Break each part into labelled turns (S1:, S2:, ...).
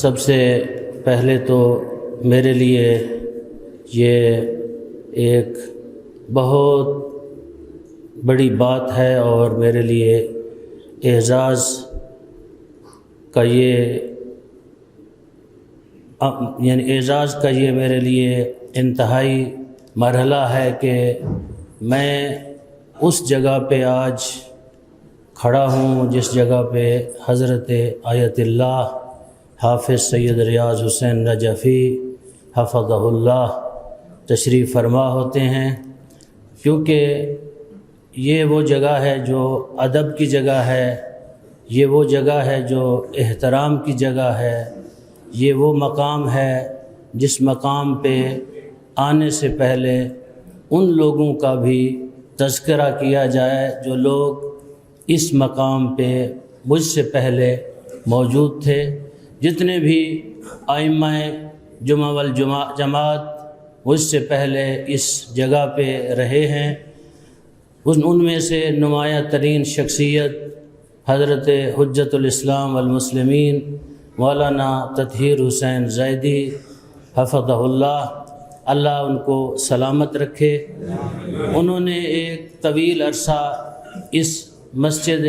S1: سب سے پہلے تو میرے لیے یہ ایک بہت بڑی بات ہے اور میرے لیے اعزاز کا اعزاز کا یہ میرے لیے انتہائی مرحلہ ہے کہ میں اس جگہ پہ آج کھڑا ہوں جس جگہ پہ حضرت آیت اللہ حافظ سید ریاض حسین نجفی حفظہ اللہ تشریف فرما ہوتے ہیں، کیونکہ یہ وہ جگہ ہے جو ادب کی جگہ ہے، یہ وہ جگہ ہے جو احترام کی جگہ ہے، یہ وہ مقام ہے جس مقام پہ آنے سے پہلے ان لوگوں کا بھی تذکرہ کیا جائے جو لوگ اس مقام پہ مجھ سے پہلے موجود تھے۔ جتنے بھی ائمہ جمعہ والجماعت مجھ سے پہلے اس جگہ پہ رہے ہیں، ان میں سے نمایاں ترین شخصیت حضرت حجت الاسلام والمسلمین مولانا تطہیر حسین زیدی حفظہ اللہ ان کو سلامت رکھے۔ انہوں نے ایک طویل عرصہ اس مسجد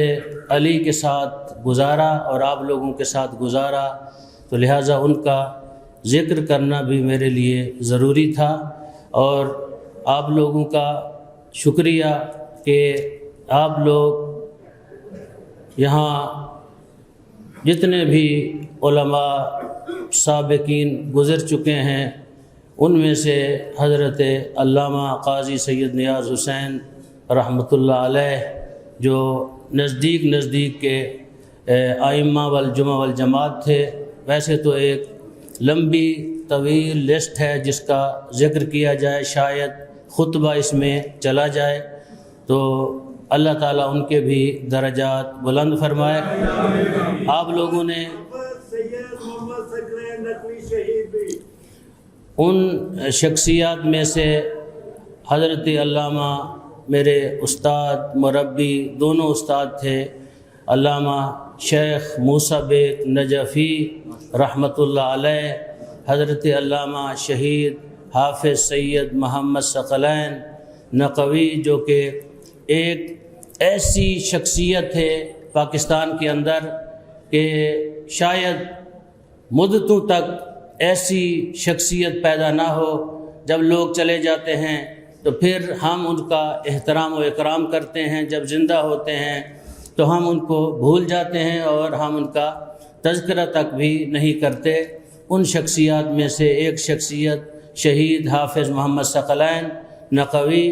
S1: علی کے ساتھ گزارا اور آپ لوگوں کے ساتھ گزارا، تو لہٰذا ان کا ذکر کرنا بھی میرے لیے ضروری تھا، اور آپ لوگوں کا شکریہ کہ آپ لوگ یہاں جتنے بھی علماء سابقین گزر چکے ہیں ان میں سے حضرت علامہ قاضی سید نیاز حسین رحمۃ اللہ علیہ جو نزدیک کے ائمہ والجمعہ والجماعت تھے۔ ویسے تو ایک لمبی طویل لسٹ ہے جس کا ذکر کیا جائے، شاید خطبہ اس میں چلا جائے، تو اللہ تعالیٰ ان کے بھی درجات بلند فرمائے۔ آپ لوگوں نے ان شخصیات میں سے حضرت علامہ میرے استاد مربی دونوں استاد تھے، علامہ شیخ موسیٰ بیگ نجفی رحمۃ اللہ علیہ، حضرت علامہ شہید حافظ سید محمد ثقلین نقوی، جو کہ ایک ایسی شخصیت ہے پاکستان کے اندر کہ شاید مدتوں تک ایسی شخصیت پیدا نہ ہو، جب لوگ چلے جاتے ہیں تو پھر ہم ان کا احترام و اکرام کرتے ہیں، جب زندہ ہوتے ہیں تو ہم ان کو بھول جاتے ہیں اور ہم ان کا تذکرہ تک بھی نہیں کرتے۔ ان شخصیات میں سے ایک شخصیت شہید حافظ محمد ثقلین نقوی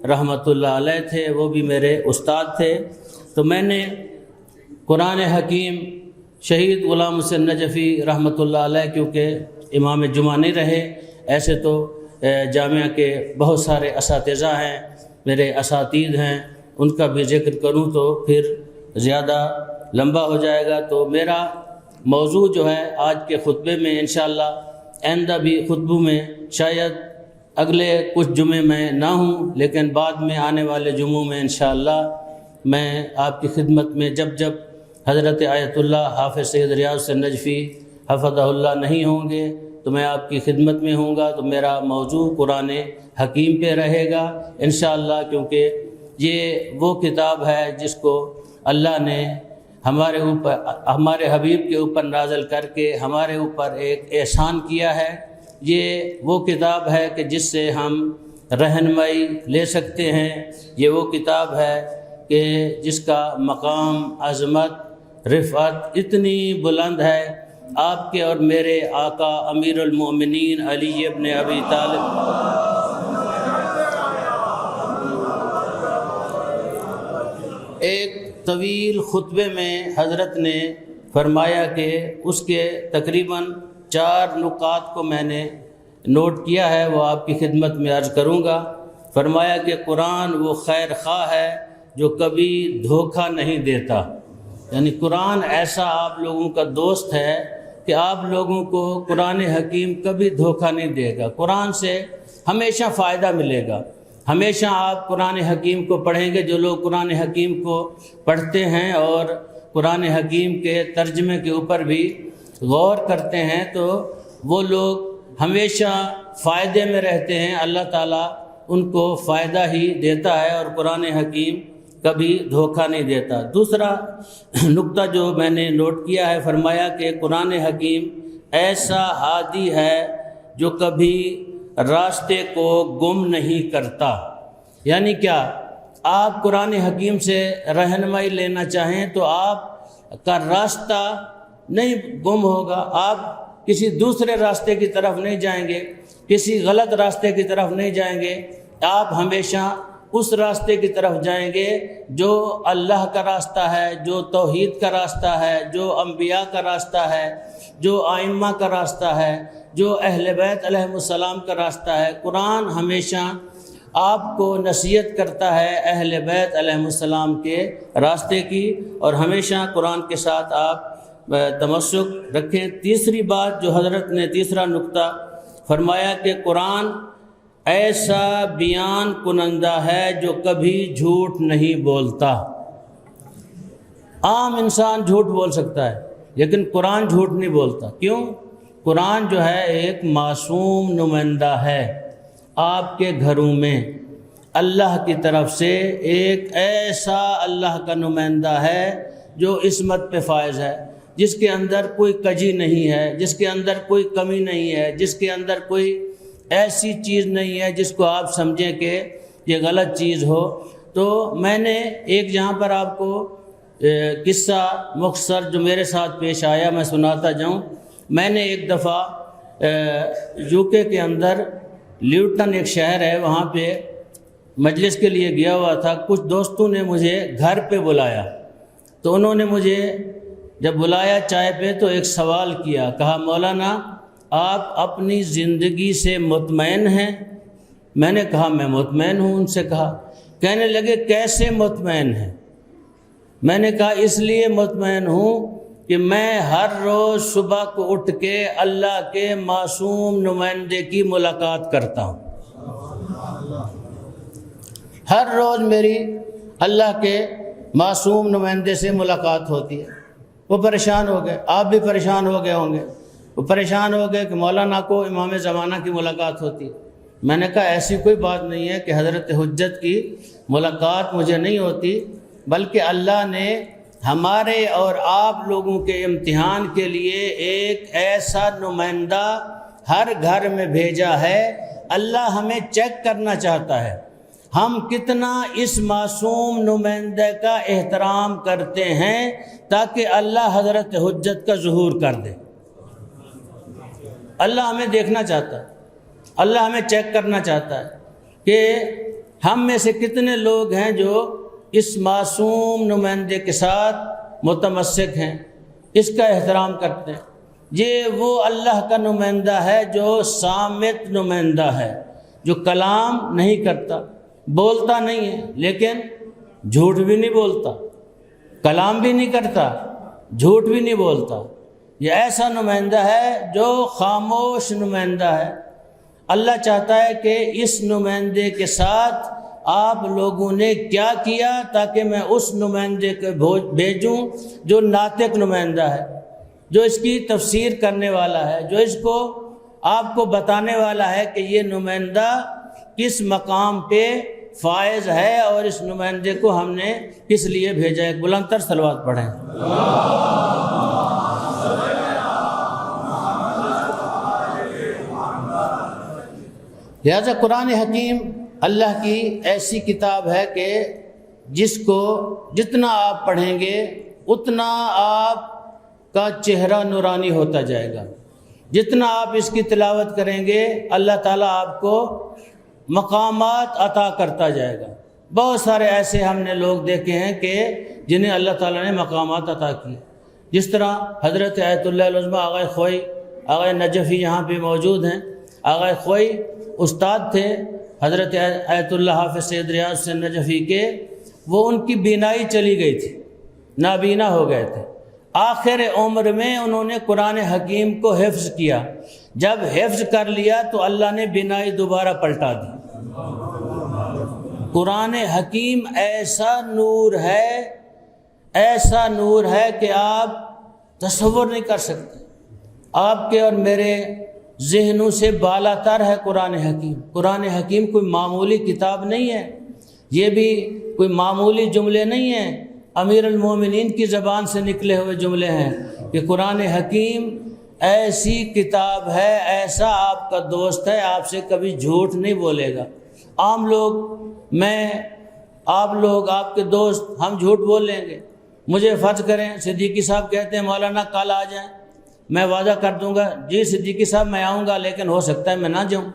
S1: رحمۃ اللہ علیہ تھے، وہ بھی میرے استاد تھے۔ تو میں نے قرآن حکیم شہید غلام حسین نجفی رحمۃ اللہ علیہ کیونکہ امام جمعہ نہیں رہے، ایسے تو جامعہ کے بہت سارے اساتذہ ہیں، میرے اساتید ہیں، ان کا بھی ذکر کروں تو پھر زیادہ لمبا ہو جائے گا۔ تو میرا موضوع جو ہے آج کے خطبے میں انشاءاللہ آئندہ بھی خطبوں میں شاید اگلے کچھ جمعے میں نہ ہوں، لیکن بعد میں آنے والے جمعوں میں انشاءاللہ میں آپ کی خدمت میں جب حضرت آیت اللہ حافظ سید ریاض حسین نجفی حفظہ اللہ نہیں ہوں گے تو میں آپ کی خدمت میں ہوں گا، تو میرا موضوع قرآن حکیم پہ رہے گا انشاءاللہ، کیونکہ یہ وہ کتاب ہے جس کو اللہ نے ہمارے حبیب کے اوپر نازل کر کے ہمارے اوپر ایک احسان کیا ہے۔ یہ وہ کتاب ہے کہ جس سے ہم رہنمائی لے سکتے ہیں، یہ وہ کتاب ہے کہ جس کا مقام عظمت رفعت اتنی بلند ہے، آپ کے اور میرے آقا امیر المومنین علی ابن ابی طالب ایک طویل خطبے میں حضرت نے فرمایا کہ اس کے تقریباً 4 نکات کو میں نے نوٹ کیا ہے، وہ آپ کی خدمت میں عرض کروں گا۔ فرمایا کہ قرآن وہ خیر خواہ ہے جو کبھی دھوکہ نہیں دیتا، یعنی قرآن ایسا آپ لوگوں کا دوست ہے کہ آپ لوگوں کو قرآن حکیم کبھی دھوکہ نہیں دے گا، قرآن سے ہمیشہ فائدہ ملے گا۔ ہمیشہ آپ قرآن حکیم کو پڑھیں گے، جو لوگ قرآن حکیم کو پڑھتے ہیں اور قرآن حکیم کے ترجمے کے اوپر بھی غور کرتے ہیں تو وہ لوگ ہمیشہ فائدے میں رہتے ہیں، اللہ تعالیٰ ان کو فائدہ ہی دیتا ہے اور قرآن حکیم کبھی دھوکہ نہیں دیتا۔ دوسرا نقطہ جو میں نے نوٹ کیا ہے، فرمایا کہ قرآن حکیم ایسا ہادی ہے جو کبھی راستے کو گم نہیں کرتا۔ یعنی کیا؟ آپ قرآن حکیم سے رہنمائی لینا چاہیں تو آپ کا راستہ نہیں گم ہوگا، آپ کسی دوسرے راستے کی طرف نہیں جائیں گے، کسی غلط راستے کی طرف نہیں جائیں گے، آپ ہمیشہ اس راستے کی طرف جائیں گے جو اللہ کا راستہ ہے، جو توحید کا راستہ ہے، جو انبیاء کا راستہ ہے، جو ائمہ کا راستہ ہے، جو اہل بیت علیہم السلام کا راستہ ہے۔ قرآن ہمیشہ آپ کو نصیحت کرتا ہے اہل بیت علیہم السلام کے راستے کی، اور ہمیشہ قرآن کے ساتھ آپ تمسک رکھیں۔ تیسری بات جو حضرت نے تیسرا نقطہ فرمایا کہ قرآن ایسا بیان کنندہ ہے جو کبھی جھوٹ نہیں بولتا۔ عام انسان جھوٹ بول سکتا ہے لیکن قرآن جھوٹ نہیں بولتا۔ کیوں؟ قرآن جو ہے ایک معصوم نمائندہ ہے آپ کے گھروں میں، اللہ کی طرف سے ایک ایسا اللہ کا نمائندہ ہے جو عصمت پہ فائز ہے، جس کے اندر کوئی کجی نہیں ہے، جس کے اندر کوئی کمی نہیں ہے، جس کے اندر کوئی ایسی چیز نہیں ہے جس کو آپ سمجھیں کہ یہ غلط چیز ہو۔ تو میں نے ایک جہاں پر آپ کو قصہ مختصر جو میرے ساتھ پیش آیا میں سناتا جاؤں۔ میں نے ایک دفعہ یو کے اندر لیوٹن ایک شہر ہے، وہاں پہ مجلس کے لیے گیا ہوا تھا۔ کچھ دوستوں نے مجھے گھر پہ بلایا، تو انہوں نے مجھے جب بلایا چائے پہ تو ایک سوال کیا، کہا مولانا آپ اپنی زندگی سے مطمئن ہیں؟ میں نے کہا میں مطمئن ہوں ان سے۔ کہا کہنے لگے کیسے مطمئن ہیں؟ میں نے کہا اس لیے مطمئن ہوں کہ میں ہر روز صبح کو اٹھ کے اللہ کے معصوم نمائندے کی ملاقات کرتا ہوں۔ ہر روز میری اللہ کے معصوم نمائندے سے ملاقات ہوتی ہے۔ وہ پریشان ہو گئے، آپ بھی پریشان ہو گئے ہوں گے، وہ پریشان ہو گئے کہ مولانا کو امام زمانہ کی ملاقات ہوتی ہے۔ میں نے کہا ایسی کوئی بات نہیں ہے کہ حضرت حجت کی ملاقات مجھے نہیں ہوتی، بلکہ اللہ نے ہمارے اور آپ لوگوں کے امتحان کے لیے ایک ایسا نمائندہ ہر گھر میں بھیجا ہے۔ اللہ ہمیں چیک کرنا چاہتا ہے ہم کتنا اس معصوم نمائندے کا احترام کرتے ہیں، تاکہ اللہ حضرت حجت کا ظہور کر دے۔ اللہ ہمیں دیکھنا چاہتا ہے، اللہ ہمیں چیک کرنا چاہتا ہے کہ ہم میں سے کتنے لوگ ہیں جو اس معصوم نمائندے کے ساتھ متمسک ہیں، اس کا احترام کرتے ہیں۔ یہ وہ اللہ کا نمائندہ ہے جو صامت نمائندہ ہے، جو کلام نہیں کرتا، بولتا نہیں ہے لیکن جھوٹ بھی نہیں بولتا، کلام بھی نہیں کرتا، جھوٹ بھی نہیں بولتا۔ یہ ایسا نمائندہ ہے جو خاموش نمائندہ ہے۔ اللہ چاہتا ہے کہ اس نمائندے کے ساتھ آپ لوگوں نے کیا کیا، تاکہ میں اس نمائندے کو بھیجوں جو ناطق نمائندہ ہے، جو اس کی تفسیر کرنے والا ہے، جو اس کو آپ کو بتانے والا ہے کہ یہ نمائندہ کس مقام پہ فائز ہے اور اس نمائندے کو ہم نے کس لیے بھیجا ہے۔ ایک بلند تر صلوات پڑھیں۔ لہذا قرآن حکیم اللہ کی ایسی کتاب ہے کہ جس کو جتنا آپ پڑھیں گے اتنا آپ کا چہرہ نورانی ہوتا جائے گا، جتنا آپ اس کی تلاوت کریں گے اللہ تعالیٰ آپ کو مقامات عطا کرتا جائے گا۔ بہت سارے ایسے ہم نے لوگ دیکھے ہیں کہ جنہیں اللہ تعالیٰ نے مقامات عطا کیے، جس طرح حضرت آیت اللہ العظمہ آغا خوئی، آغا نجفی یہاں پہ موجود ہیں۔ آغا خوئی استاد تھے حضرت آیت اللہ حافظ سید ریاض حسین نجفی کے، وہ ان کی بینائی چلی گئی تھی، نابینا ہو گئے تھے۔ آخر عمر میں انہوں نے قرآن حکیم کو حفظ کیا، جب حفظ کر لیا تو اللہ نے بینائی دوبارہ پلٹا دی۔ قرآن حکیم ایسا نور ہے، ایسا نور ہے کہ آپ تصور نہیں کر سکتے۔ آپ کے اور میرے ذہنوں سے بالا تر ہے قرآن حکیم۔ قرآن حکیم کوئی معمولی کتاب نہیں ہے، یہ بھی کوئی معمولی جملے نہیں ہیں، امیر المومنین کی زبان سے نکلے ہوئے جملے ہیں کہ قرآن حکیم ایسی کتاب ہے، ایسا آپ کا دوست ہے، آپ سے کبھی جھوٹ نہیں بولے گا۔ عام لوگ، میں، آپ لوگ، آپ کے دوست، ہم جھوٹ بول لیں گے۔ مجھے فرض کریں صدیقی صاحب کہتے ہیں مولانا کل آ جائیں، میں وعدہ کر دوں گا جی صدیقی صاحب میں آؤں گا، لیکن ہو سکتا ہے میں نہ جاؤں۔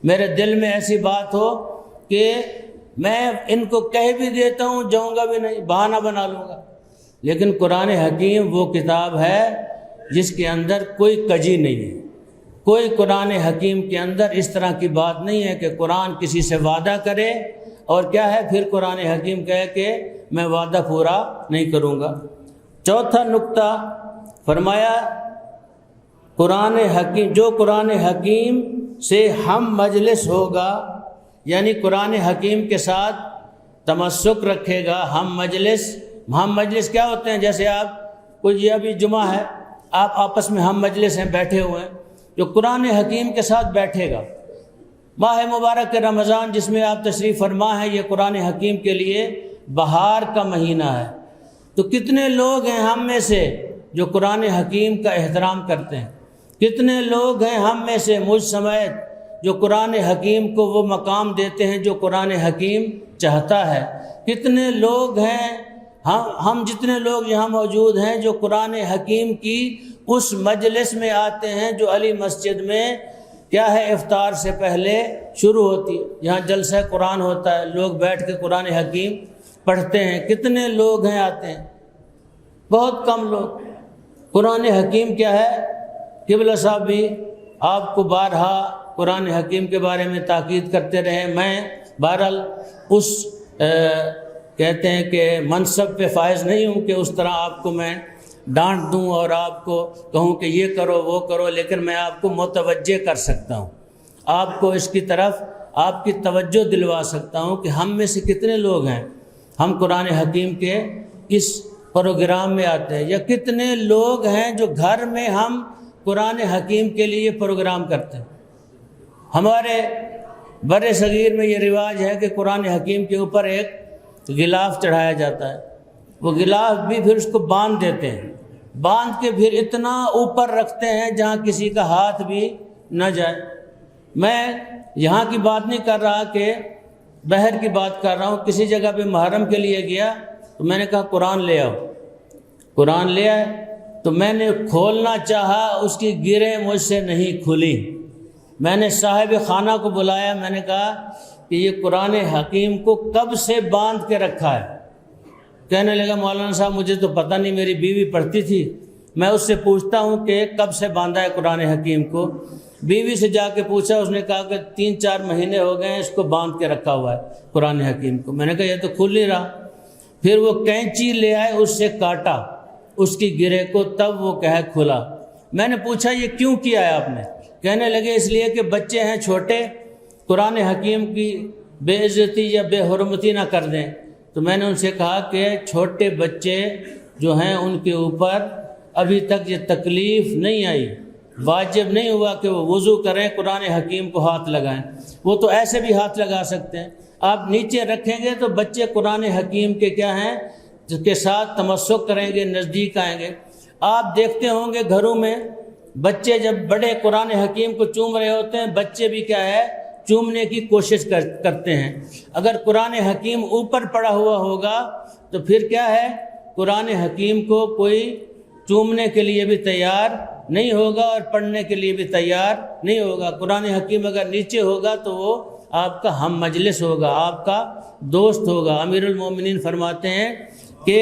S1: میرے دل میں ایسی بات ہو کہ میں ان کو کہہ بھی دیتا ہوں، جاؤں گا بھی نہیں، بہانہ بنا لوں گا۔ لیکن قرآن حکیم وہ کتاب ہے جس کے اندر کوئی کجی نہیں ہے، کوئی قرآن حکیم کے اندر اس طرح کی بات نہیں ہے کہ قرآن کسی سے وعدہ کرے اور کیا ہے پھر قرآن حکیم کہے کہ میں وعدہ پورا نہیں کروں گا۔ چوتھا نقطہ فرمایا قرآن حکیم، جو قرآن حکیم سے ہم مجلس ہوگا، یعنی قرآن حکیم کے ساتھ تمسک رکھے گا، ہم مجلس کیا ہوتے ہیں؟ جیسے آپ کوئی ابھی جمعہ ہے، آپ آپس میں ہم مجلس ہیں، بیٹھے ہوئے ہیں، جو قرآن حکیم کے ساتھ بیٹھے گا۔ ماہ مبارک رمضان جس میں آپ تشریف فرما ہے، یہ قرآن حکیم کے لیے بہار کا مہینہ ہے، تو کتنے لوگ ہیں ہم میں سے جو قرآن حکیم کا احترام کرتے ہیں؟ کتنے لوگ ہیں ہم میں سے مجھ سمیت جو قرآن حکیم کو وہ مقام دیتے ہیں جو قرآن حکیم چاہتا ہے؟ کتنے لوگ ہیں ہم جتنے لوگ یہاں موجود ہیں جو قرآن حکیم کی اس مجلس میں آتے ہیں جو علی مسجد میں کیا ہے افطار سے پہلے شروع ہوتی ہے، یہاں جلسہ قرآن ہوتا ہے، لوگ بیٹھ کے قرآن حکیم پڑھتے ہیں۔ کتنے لوگ ہیں آتے ہیں؟ بہت کم لوگ۔ قرآن حکیم کیا ہے؟ قبلہ صاحب بھی آپ کو بارہا قرآن حکیم کے بارے میں تاکید کرتے رہے، میں بہرحال اس کہتے ہیں کہ منصب پہ فائز نہیں ہوں کہ اس طرح آپ کو میں ڈانٹ دوں اور آپ کو کہوں کہ یہ کرو وہ کرو، لیکن میں آپ کو متوجہ کر سکتا ہوں، آپ کو اس کی طرف آپ کی توجہ دلوا سکتا ہوں کہ ہم میں سے کتنے لوگ ہیں ہم قرآن حکیم کے اس پروگرام میں آتے ہیں، یا کتنے لوگ ہیں جو گھر میں ہم قرآن حکیم کے لیے پروگرام کرتے ہیں۔ ہمارے بر صغیر میں یہ رواج ہے کہ قرآن حکیم کے اوپر ایک غلاف چڑھایا جاتا ہے، وہ غلاف بھی پھر اس کو باندھ دیتے ہیں، باندھ کے پھر اتنا اوپر رکھتے ہیں جہاں کسی کا ہاتھ بھی نہ جائے۔ میں یہاں کی بات نہیں کر رہا کہ بہر کی بات کر رہا ہوں، کسی جگہ پہ محرم کے لیے گیا تو میں نے کہا قرآن لے آؤ، قرآن لے آئے تو میں نے کھولنا چاہا، اس کی گریں مجھ سے نہیں کھلی۔ میں نے صاحب خانہ کو بلایا، میں نے کہا کہ یہ قرآن حکیم کو کب سے باندھ کے رکھا ہے؟ کہنے لگا مولانا صاحب مجھے تو پتہ نہیں، میری بیوی پڑھتی تھی، میں اس سے پوچھتا ہوں کہ کب سے باندھا ہے قرآن حکیم کو۔ بیوی سے جا کے پوچھا، اس نے کہا کہ 3-4 مہینے ہو گئے ہیں اس کو باندھ کے رکھا ہوا ہے قرآن حکیم کو۔ میں نے کہا یہ تو کھل نہیں رہا۔ پھر وہ کینچی لے آئے، اس سے کاٹا اس کی گرے کو، تب وہ کہے کھلا۔ میں نے پوچھا یہ کیوں کیا ہے آپ نے؟ کہنے لگے اس لیے کہ بچے ہیں چھوٹے، قرآن حکیم کی بے عزتی یا بے حرمتی نہ کر دیں۔ تو میں نے ان سے کہا کہ چھوٹے بچے جو ہیں ان کے اوپر ابھی تک یہ تکلیف نہیں آئی، واجب نہیں ہوا کہ وہ وضو کریں قرآن حکیم کو ہاتھ لگائیں، وہ تو ایسے بھی ہاتھ لگا سکتے ہیں۔ آپ نیچے رکھیں گے تو بچے قرآن حکیم کے کیا ہیں جس کے ساتھ تمسک کریں گے، نزدیک آئیں گے۔ آپ دیکھتے ہوں گے گھروں میں بچے جب بڑے قرآن حکیم کو چوم رہے ہوتے ہیں، بچے بھی کیا ہے چومنے کی کوشش کرتے ہیں۔ اگر قرآن حکیم اوپر پڑا ہوا ہوگا تو پھر کیا ہے قرآن حکیم کو کوئی چومنے کے لیے بھی تیار نہیں ہوگا اور پڑھنے کے لیے بھی تیار نہیں ہوگا۔ قرآن حکیم اگر نیچے ہوگا تو وہ آپ کا ہم مجلس ہوگا، آپ کا دوست ہوگا۔ امیر المومنین فرماتے ہیں کہ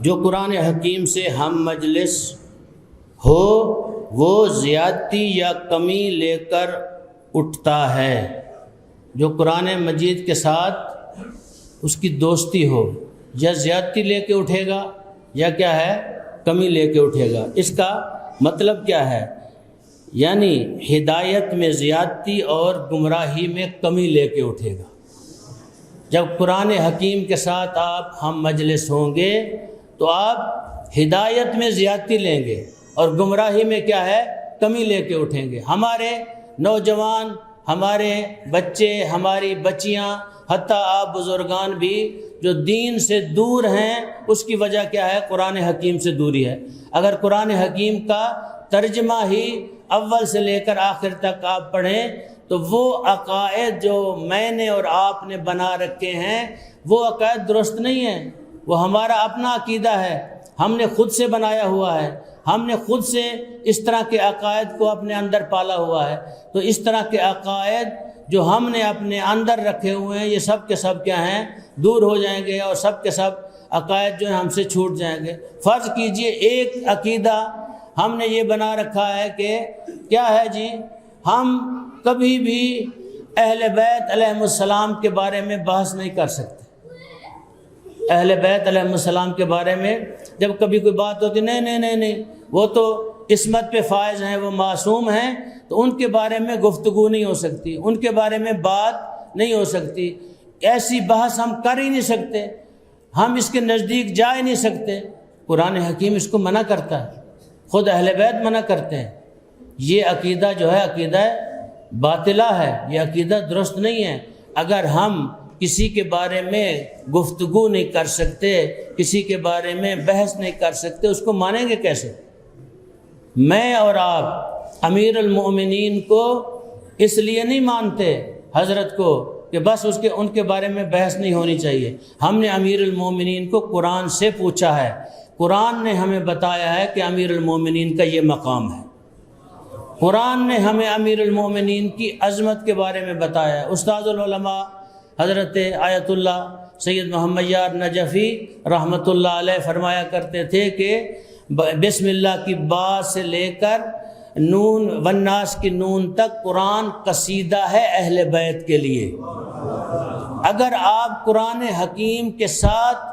S1: جو قرآن حکیم سے ہم مجلس ہو وہ زیادتی یا کمی لے کر اٹھتا ہے، جو قرآن مجید کے ساتھ اس کی دوستی ہو، یا زیادتی لے کے اٹھے گا یا کیا ہے کمی لے کے اٹھے گا۔ اس کا مطلب کیا ہے؟ یعنی ہدایت میں زیادتی اور گمراہی میں کمی لے کے اٹھے گا۔ جب قرآن حکیم کے ساتھ آپ ہم مجلس ہوں گے تو آپ ہدایت میں زیادتی لیں گے اور گمراہی میں کیا ہے کمی لے کے اٹھیں گے۔ ہمارے نوجوان، ہمارے بچے، ہماری بچیاں، حتیٰ آپ بزرگان بھی جو دین سے دور ہیں، اس کی وجہ کیا ہے؟ قرآن حکیم سے دوری ہے۔ اگر قرآن حکیم کا ترجمہ ہی اول سے لے کر آخر تک آپ پڑھیں تو وہ عقائد جو میں نے اور آپ نے بنا رکھے ہیں وہ عقائد درست نہیں ہیں، وہ ہمارا اپنا عقیدہ ہے، ہم نے خود سے بنایا ہوا ہے، ہم نے خود سے اس طرح کے عقائد کو اپنے اندر پالا ہوا ہے۔ تو اس طرح کے عقائد جو ہم نے اپنے اندر رکھے ہوئے ہیں، یہ سب کے سب کیا ہیں؟ دور ہو جائیں گے، اور سب کے سب عقائد جو ہیں ہم سے چھوٹ جائیں گے۔ فرض کیجئے ایک عقیدہ ہم نے یہ بنا رکھا ہے کہ کیا ہے جی، ہم کبھی بھی اہل بیت علیہم السلام کے بارے میں بحث نہیں کر سکتے۔ اہل بیت علیہم السلام کے بارے میں جب کبھی کوئی بات ہوتی، نہیں، وہ تو عصمت پہ فائز ہیں، وہ معصوم ہیں، تو ان کے بارے میں گفتگو نہیں ہو سکتی، ان کے بارے میں بات نہیں ہو سکتی، ایسی بحث ہم کر ہی نہیں سکتے، ہم اس کے نزدیک جا ہی نہیں سکتے۔ قرآن حکیم اس کو منع کرتا ہے، خود اہل بیت منع کرتے ہیں۔ یہ عقیدہ جو ہے عقیدہ باطلہ ہے، یہ عقیدہ درست نہیں ہے۔ اگر ہم کسی کے بارے میں گفتگو نہیں کر سکتے، کسی کے بارے میں بحث نہیں کر سکتے، اس کو مانیں گے کیسے؟ میں اور آپ امیر المؤمنین کو اس لیے نہیں مانتے حضرت کو کہ بس ان کے بارے میں بحث نہیں ہونی چاہیے۔ ہم نے امیر المؤمنین کو قرآن سے پوچھا ہے، قرآن نے ہمیں بتایا ہے کہ امیر المؤمنین کا یہ مقام ہے، قرآن نے ہمیں امیر المؤمنین کی عظمت کے بارے میں بتایا ہے۔ استاد العلماء حضرت آیت اللہ سید محمد یار نجفی رحمۃ اللہ علیہ فرمایا کرتے تھے کہ بسم اللہ کی با سے لے کر نون والناس کی نون تک قرآن قصیدہ ہے اہل بیت کے لیے۔ اگر آپ قرآن حکیم کے ساتھ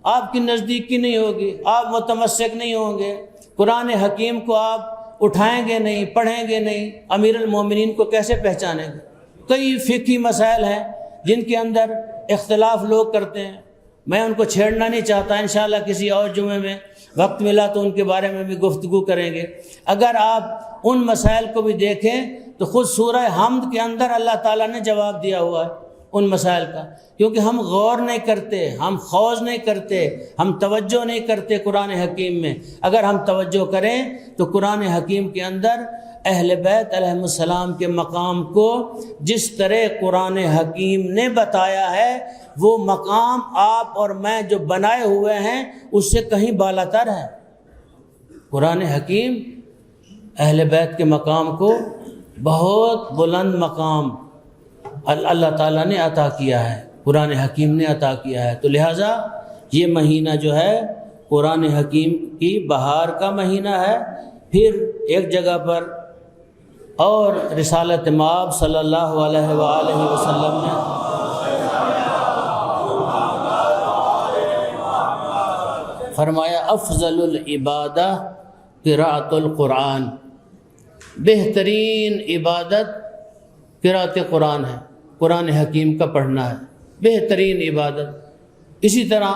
S1: آپ کی نزدیکی نہیں ہوگی، آپ متمسک نہیں ہوں گے، قرآن حکیم کو آپ اٹھائیں گے نہیں، پڑھیں گے نہیں، امیر المومنین کو کیسے پہچانیں گے؟ کئی فقہی مسائل ہیں جن کے اندر اختلاف لوگ کرتے ہیں، میں ان کو چھیڑنا نہیں چاہتا، انشاءاللہ کسی اور جمعے میں وقت ملا تو ان کے بارے میں بھی گفتگو کریں گے۔ اگر آپ ان مسائل کو بھی دیکھیں تو خود سورہ حمد کے اندر اللہ تعالیٰ نے جواب دیا ہوا ہے ان مسائل کا، کیونکہ ہم غور نہیں کرتے، ہم خوض نہیں کرتے، ہم توجہ نہیں کرتے قرآن حکیم میں۔ اگر ہم توجہ کریں تو قرآن حکیم کے اندر اہل بیت علیہم السلام کے مقام کو جس طرح قرآن حکیم نے بتایا ہے، وہ مقام آپ اور میں جو بنائے ہوئے ہیں اس سے کہیں بالاتر ہے۔ قرآن حکیم اہل بیت کے مقام کو بہت بلند مقام اللہ تعالیٰ نے عطا کیا ہے، قرآن حکیم نے عطا کیا ہے۔ تو لہٰذا یہ مہینہ جو ہے قرآن حکیم کی بہار کا مہینہ ہے۔ پھر ایک جگہ پر اور رسالت مآب صلی اللہ علیہ وآلہ وسلم نے فرمایا افضل العبادہ قراءۃ القرآن، بہترین عبادت قراءت قرآن ہے، قرآن حکیم کا پڑھنا ہے، بہترین عبادت۔ اسی طرح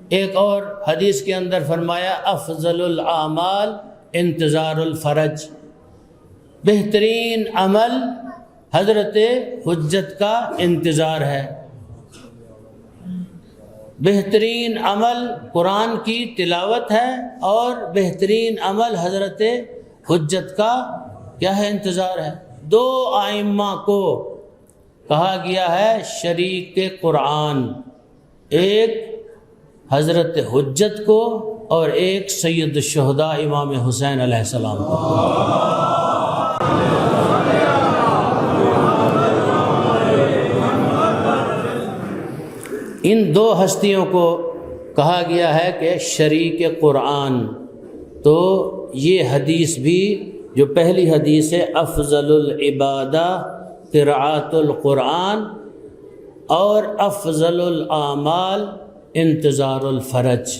S1: ایک اور حدیث کے اندر فرمایا افضل الاعمال انتظار الفرج، بہترین عمل حضرت حجت کا انتظار ہے، بہترین عمل قرآن کی تلاوت ہے، اور بہترین عمل حضرت حجت کا کیا ہے؟ انتظار ہے۔ دو ائمہ کو کہا گیا ہے شریک قرآن، ایک حضرت حجت کو اور ایک سید الشہداء امام حسین علیہ السلام کو۔ ان دو ہستیوں کو کہا گیا ہے کہ شریک قرآن، تو یہ حدیث بھی جو پہلی حدیث ہے افضل العبادہ قراءۃ القرآن اور افضل الاعمال انتظار الفرج،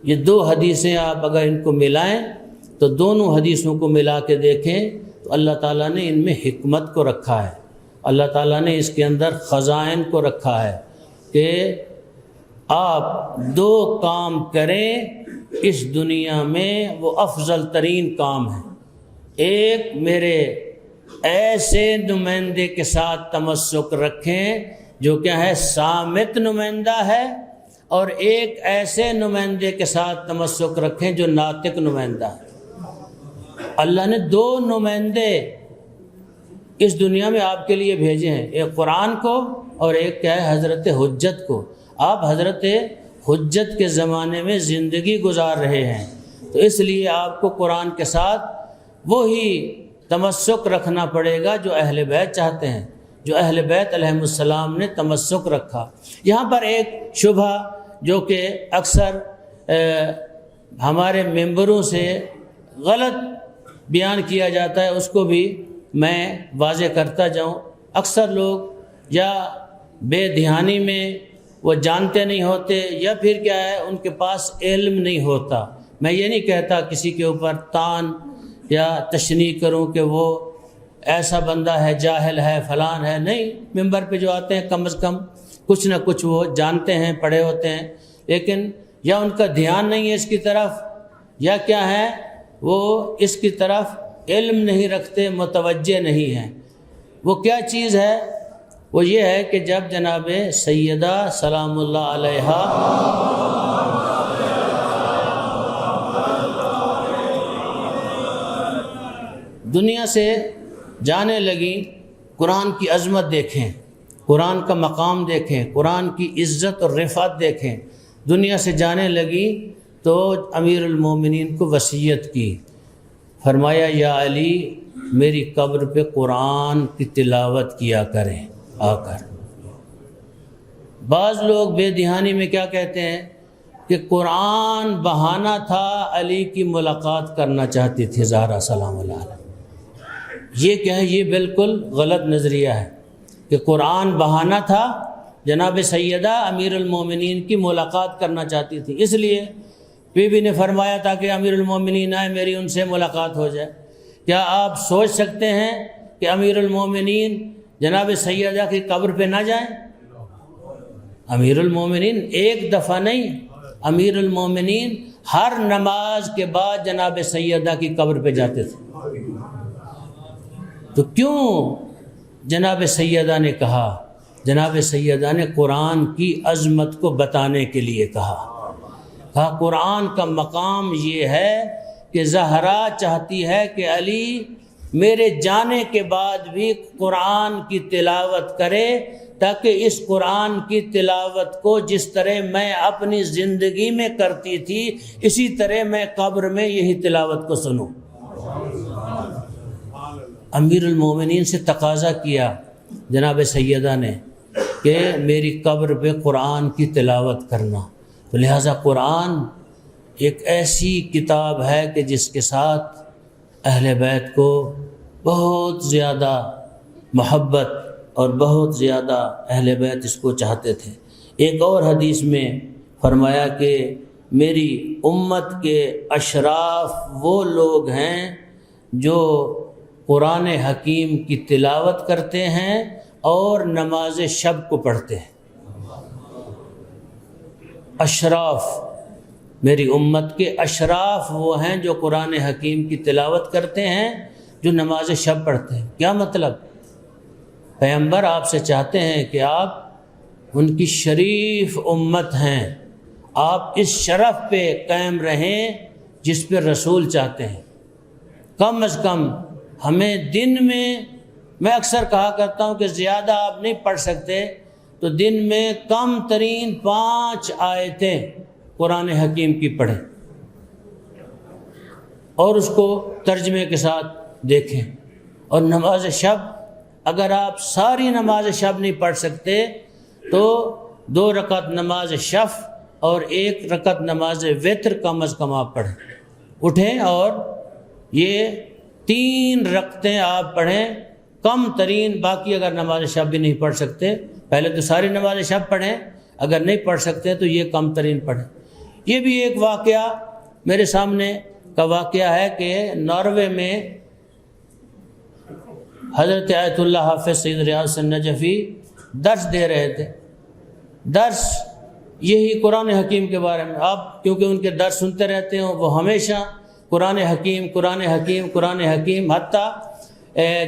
S1: یہ دو حدیثیں آپ اگر ان کو ملائیں تو دونوں حدیثوں کو ملا کے دیکھیں تو اللہ تعالیٰ نے ان میں حکمت کو رکھا ہے، اللہ تعالیٰ نے اس کے اندر خزائن کو رکھا ہے کہ آپ دو کام کریں اس دنیا میں وہ افضل ترین کام ہے۔ ایک میرے ایسے نمائندے کے ساتھ تمسک رکھیں جو کیا ہے صامت نمائندہ ہے، اور ایک ایسے نمائندے کے ساتھ تمسک رکھیں جو ناطق نمائندہ ہے۔ اللہ نے دو نمائندے اس دنیا میں آپ کے لیے بھیجے ہیں، ایک قرآن کو اور ایک کیا ہے حضرت حجت کو۔ آپ حضرت حجت کے زمانے میں زندگی گزار رہے ہیں، تو اس لیے آپ کو قرآن کے ساتھ وہی تمسک رکھنا پڑے گا جو اہل بیت چاہتے ہیں، جو اہل بیت علیہم السلام نے تمسک رکھا۔ یہاں پر ایک شبہ جو کہ اکثر ہمارے ممبروں سے غلط بیان کیا جاتا ہے، اس کو بھی میں واضح کرتا جاؤں۔ اکثر لوگ یا بے دھیانی میں وہ جانتے نہیں ہوتے، یا پھر کیا ہے ان کے پاس علم نہیں ہوتا۔ میں یہ نہیں کہتا کسی کے اوپر تان یا تشنیع کروں کہ وہ ایسا بندہ ہے جاہل ہے فلان ہے، نہیں، ممبر پہ جو آتے ہیں کم از کم کچھ نہ کچھ وہ جانتے ہیں، پڑھے ہوتے ہیں، لیکن یا ان کا دھیان نہیں ہے اس کی طرف، یا کیا ہے وہ اس کی طرف علم نہیں رکھتے، متوجہ نہیں ہیں۔ وہ کیا چیز ہے؟ وہ یہ ہے کہ جب جناب سیدہ سلام اللہ علیہا دنیا سے جانے لگیں، قرآن کی عظمت دیکھیں، قرآن کا مقام دیکھیں، قرآن کی عزت اور رفعت دیکھیں، دنیا سے جانے لگیں تو امیر المومنین کو وصیت کی، فرمایا یا علی میری قبر پہ قرآن کی تلاوت کیا کریں آ کر۔ بعض لوگ بے دہانی میں کیا کہتے ہیں کہ قرآن بہانہ تھا، علی کی ملاقات کرنا چاہتی تھی زہرا سلام اللہ علیہ۔ یہ کیا ہے؟ یہ بالکل غلط نظریہ ہے کہ قرآن بہانہ تھا، جناب سیدہ امیر المومنین کی ملاقات کرنا چاہتی تھی، اس لیے بی بی نے فرمایا تھا کہ امیر المومنین آئے میری ان سے ملاقات ہو جائے۔ کیا آپ سوچ سکتے ہیں کہ امیر المومنین جناب سیدہ کی قبر پہ نہ جائیں؟ امیر المومنین ایک دفعہ نہیں، امیر المومنین ہر نماز کے بعد جناب سیدہ کی قبر پہ جاتے تھے۔ تو کیوں جناب سیدہ نے کہا؟ جناب سیدہ نے قرآن کی عظمت کو بتانے کے لیے کہا قرآن کا مقام یہ ہے کہ زہرا چاہتی ہے کہ علی میرے جانے کے بعد بھی قرآن کی تلاوت کرے، تاکہ اس قرآن کی تلاوت کو جس طرح میں اپنی زندگی میں کرتی تھی اسی طرح میں قبر میں یہی تلاوت کو سنوں۔ امیر المومنین سے تقاضا کیا جناب سیدہ نے کہ میری قبر پہ قرآن کی تلاوت کرنا۔ تو لہٰذا قرآن ایک ایسی کتاب ہے کہ جس کے ساتھ اہل بیت کو بہت زیادہ محبت اور بہت زیادہ اہل بیت اس کو چاہتے تھے۔ ایک اور حدیث میں فرمایا کہ میری امت کے اشراف وہ لوگ ہیں جو قرآن حکیم کی تلاوت کرتے ہیں اور نماز شب کو پڑھتے ہیں۔ اشراف، میری امت کے اشراف وہ ہیں جو قرآن حکیم کی تلاوت کرتے ہیں، جو نماز شب پڑھتے ہیں۔ کیا مطلب؟ پیغمبر آپ سے چاہتے ہیں کہ آپ ان کی شریف امت ہیں، آپ اس شرف پہ قائم رہیں جس پہ رسول چاہتے ہیں۔ کم از کم ہمیں دن میں اکثر کہا کرتا ہوں کہ زیادہ آپ نہیں پڑھ سکتے تو دن میں کم ترین 5 آیتیں قرآن حکیم کی پڑھیں اور اس کو ترجمے کے ساتھ دیکھیں۔ اور نماز شب، اگر آپ ساری نماز شب نہیں پڑھ سکتے تو 2 رکعت نماز شف اور 1 رکعت نماز وتر کم از کم آپ پڑھیں، اٹھیں اور یہ 3 رکعتیں آپ پڑھیں کم ترین، باقی اگر نماز شب بھی نہیں پڑھ سکتے، پہلے تو ساری نماز شب پڑھیں، اگر نہیں پڑھ سکتے تو یہ کم ترین پڑھیں۔ یہ بھی ایک واقعہ میرے سامنے کا واقعہ ہے کہ ناروے میں حضرت آیت اللہ حافظ سید ریاض حسن نجفی درس دے رہے تھے، درس یہی قرآن حکیم کے بارے میں۔ آپ کیونکہ ان کے درس سنتے رہتے ہیں، وہ ہمیشہ قرآن حکیم قرآن حکیم قرآن حکیم، حتیٰ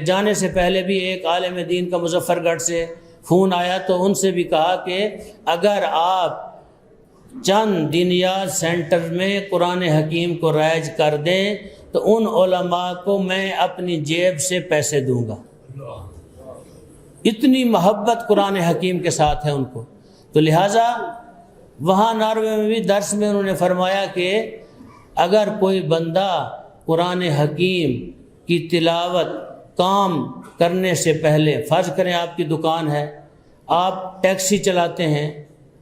S1: جانے سے پہلے بھی ایک عالم دین کا مظفر گڑھ سے فون آیا تو ان سے بھی کہا کہ اگر آپ چند دینیات سینٹر میں قرآن حکیم کو رائج کر دیں تو ان علماء کو میں اپنی جیب سے پیسے دوں گا۔ اتنی محبت قرآن حکیم کے ساتھ ہے ان کو۔ تو لہٰذا وہاں ناروے میں بھی درس میں انہوں نے فرمایا کہ اگر کوئی بندہ قرآن حکیم کی تلاوت کام کرنے سے پہلے، فرض کریں آپ کی دکان ہے، آپ ٹیکسی چلاتے ہیں،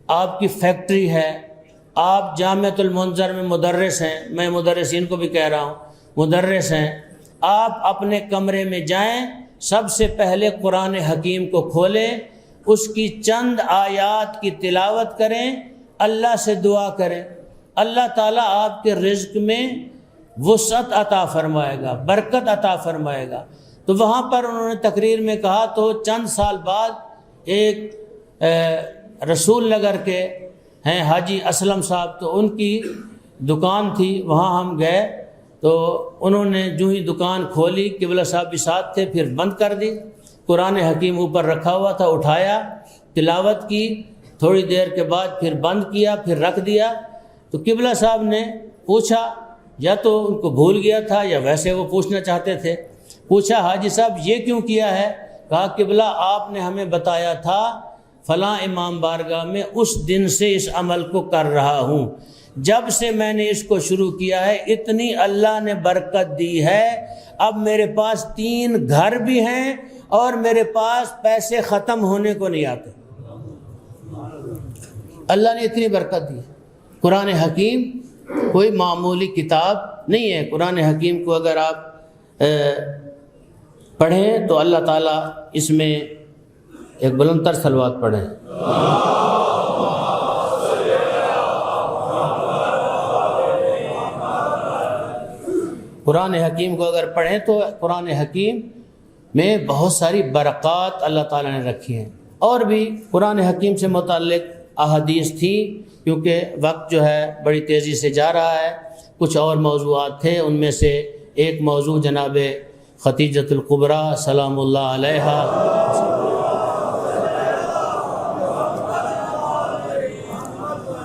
S1: آپ کی فیکٹری ہے، آپ جامعۃ المنظر میں مدرس ہیں، میں مدرسین کو بھی کہہ رہا ہوں، مدرس ہیں، آپ اپنے کمرے میں جائیں، سب سے پہلے قرآن حکیم کو کھولیں، اس کی چند آیات کی تلاوت کریں، اللہ سے دعا کریں، اللہ تعالیٰ آپ کے رزق میں وسعت عطا فرمائے گا، برکت عطا فرمائے گا۔ تو وہاں پر انہوں نے تقریر میں کہا، تو چند سال بعد ایک رسول نگر کے ہیں حاجی اسلم صاحب، تو ان کی دکان تھی، وہاں ہم گئے تو انہوں نے جو ہی دکان کھولی، قبلہ صاحب بھی ساتھ تھے، پھر بند کر دی، قرآن حکیم اوپر رکھا ہوا تھا، اٹھایا، تلاوت کی، تھوڑی دیر کے بعد پھر بند کیا، پھر رکھ دیا۔ تو قبلہ صاحب نے پوچھا، یا تو ان کو بھول گیا تھا یا ویسے وہ پوچھنا چاہتے تھے، پوچھا حاجی صاحب یہ کیوں کیا ہے؟ کہا قبلہ آپ نے ہمیں بتایا تھا فلاں امام بارگاہ میں، اس دن سے اس عمل کو کر رہا ہوں، جب سے میں نے اس کو شروع کیا ہے اتنی اللہ نے برکت دی ہے، اب میرے پاس 3 گھر بھی ہیں اور میرے پاس پیسے ختم ہونے کو نہیں آتے۔ اللہ نے اتنی برکت دی۔ قرآن حکیم کوئی معمولی کتاب نہیں ہے، قرآن حکیم کو اگر آپ پڑھیں تو اللہ تعالیٰ اس میں ایک بلند تر صلوات پڑھیں۔ قرآن حکیم کو اگر پڑھیں تو قرآن حکیم میں بہت ساری برکات اللہ تعالیٰ نے رکھی ہیں، اور بھی قرآن حکیم سے متعلق احادیث تھی، کیونکہ وقت جو ہے بڑی تیزی سے جا رہا ہے، کچھ اور موضوعات تھے، ان میں سے ایک موضوع جناب ختیجۃ الکبریٰ سلام اللہ علیہا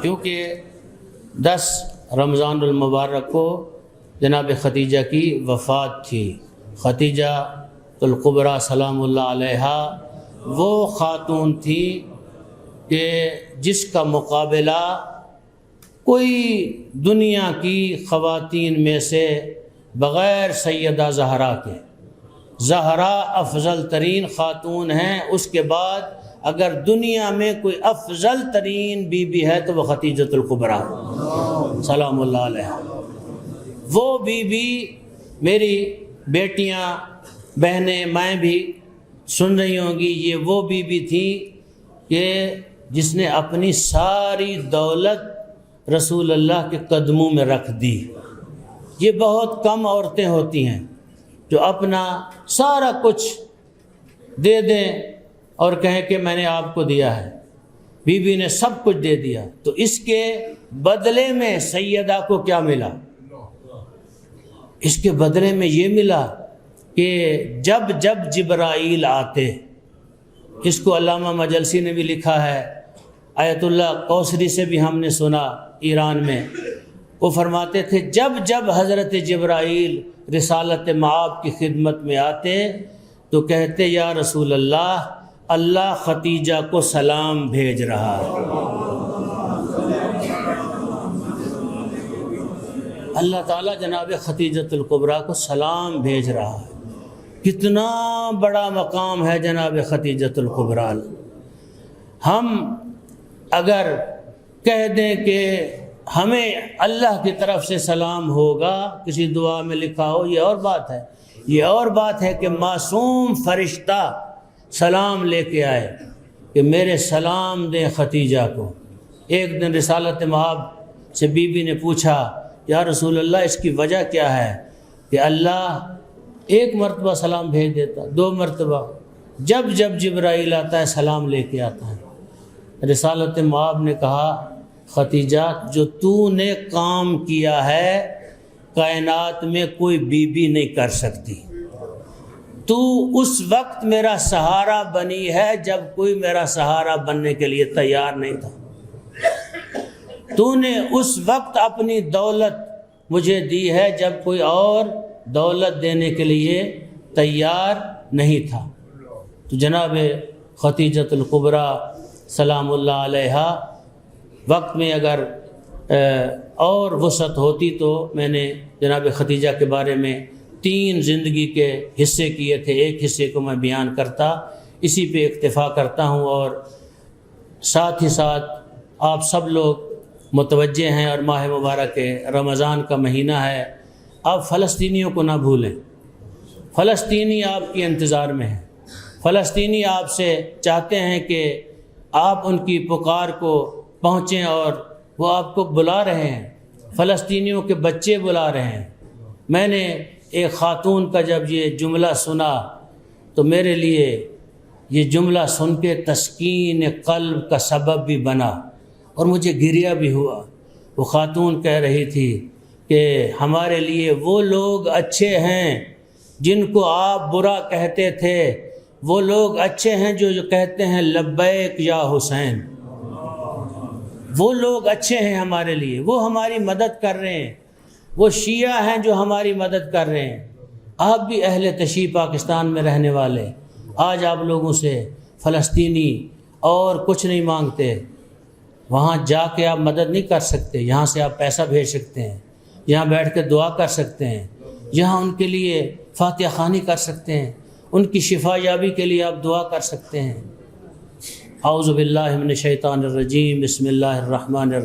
S1: کیونکہ 10 رمضان المبارک کو جناب ختیجہ کی وفات تھی۔ ختیجہ الکبریٰ سلام اللہ علیہا وہ خاتون تھی کہ جس کا مقابلہ کوئی دنیا کی خواتین میں سے بغیر سیدہ زہرا کے، زہرا افضل ترین خاتون ہیں، اس کے بعد اگر دنیا میں کوئی افضل ترین بی بی ہے تو وہ ختیجۃ الکبریٰ سلام اللہ علیہا۔ وہ بی بی، میری بیٹیاں بہنیں میں بھی سن رہی ہوں گی، یہ وہ بی بی تھی کہ جس نے اپنی ساری دولت رسول اللہ کے قدموں میں رکھ دی۔ یہ بہت کم عورتیں ہوتی ہیں جو اپنا سارا کچھ دے دیں اور کہیں کہ میں نے آپ کو دیا ہے۔ بی بی نے سب کچھ دے دیا، تو اس کے بدلے میں سیدہ کو کیا ملا؟ اس کے بدلے میں یہ ملا کہ جب جب جبرائیل آتے، اس کو علامہ مجلسی نے بھی لکھا ہے، آیت اللہ کوثری سے بھی ہم نے سنا ایران میں، وہ فرماتے تھے جب جب حضرت جبرائیل رسالت مآب کی خدمت میں آتے تو کہتے یا رسول اللہ، اللہ ختیجہ کو سلام بھیج رہا ہے۔ اللہ تعالیٰ جناب ختیجۃ الکبریٰ کو سلام بھیج رہا ہے۔ کتنا بڑا مقام ہے جناب ختیجۃ الکبریٰ۔ ہم اگر کہہ دیں کہ ہمیں اللہ کی طرف سے سلام ہوگا، کسی دعا میں لکھا ہو، یہ اور بات ہے، یہ اور بات ہے کہ معصوم فرشتہ سلام لے کے آئے کہ میرے سلام دیں ختیجہ کو۔ ایک دن رسالت مآب سے بی بی نے پوچھا یا رسول اللہ اس کی وجہ کیا ہے؟ کہ اللہ ایک مرتبہ سلام بھیج دیتا، 2 مرتبہ، جب جب جبرائیل آتا ہے سلام لے کے آتا ہے۔ رسالت مآب نے کہا ختیجہ جو تو نے کام کیا ہے کائنات میں کوئی بی بی نہیں کر سکتی، تو اس وقت میرا سہارا بنی ہے جب کوئی میرا سہارا بننے کے لیے تیار نہیں تھا، تو نے اس وقت اپنی دولت مجھے دی ہے جب کوئی اور دولت دینے کے لیے تیار نہیں تھا۔ تو جناب ختیجۃ الکبریٰ سلام اللہ علیہا وقت میں اگر اور وسعت ہوتی تو میں نے جناب ختیجہ کے بارے میں 3 زندگی کے حصے کیے تھے، ایک حصے کو میں بیان کرتا، اسی پہ اکتفا کرتا ہوں۔ اور ساتھ ہی ساتھ آپ سب لوگ متوجہ ہیں اور ماہ مبارک رمضان کا مہینہ ہے، آپ فلسطینیوں کو نہ بھولیں۔ فلسطینی آپ کے انتظار میں ہیں، فلسطینی آپ سے چاہتے ہیں کہ آپ ان کی پکار کو پہنچیں اور وہ آپ کو بلا رہے ہیں، فلسطینیوں کے بچے بلا رہے ہیں۔ میں نے ایک خاتون کا جب یہ جملہ سنا تو میرے لیے یہ جملہ سن کے تسکین قلب کا سبب بھی بنا اور مجھے گریہ بھی ہوا۔ وہ خاتون کہہ رہی تھی کہ ہمارے لیے وہ لوگ اچھے ہیں جن کو آپ برا کہتے تھے، وہ لوگ اچھے ہیں جو کہتے ہیں لبیک یا حسین، وہ لوگ اچھے ہیں ہمارے لیے، وہ ہماری مدد کر رہے ہیں، وہ شیعہ ہیں جو ہماری مدد کر رہے ہیں۔ آپ بھی اہل تشیع پاکستان میں رہنے والے، آج آپ لوگوں سے فلسطینی اور کچھ نہیں مانگتے، وہاں جا کے آپ مدد نہیں کر سکتے، یہاں سے آپ پیسہ بھیج سکتے ہیں، یہاں بیٹھ کے دعا کر سکتے ہیں، یہاں ان کے لیے فاتحہ خوانی کر سکتے ہیں، ان کی شفا یابی کے لیے آپ دعا کر سکتے ہیں۔ اعوذ باللہ من الشیطان الرجیم، بسم اللہ الرحمن الرحیم۔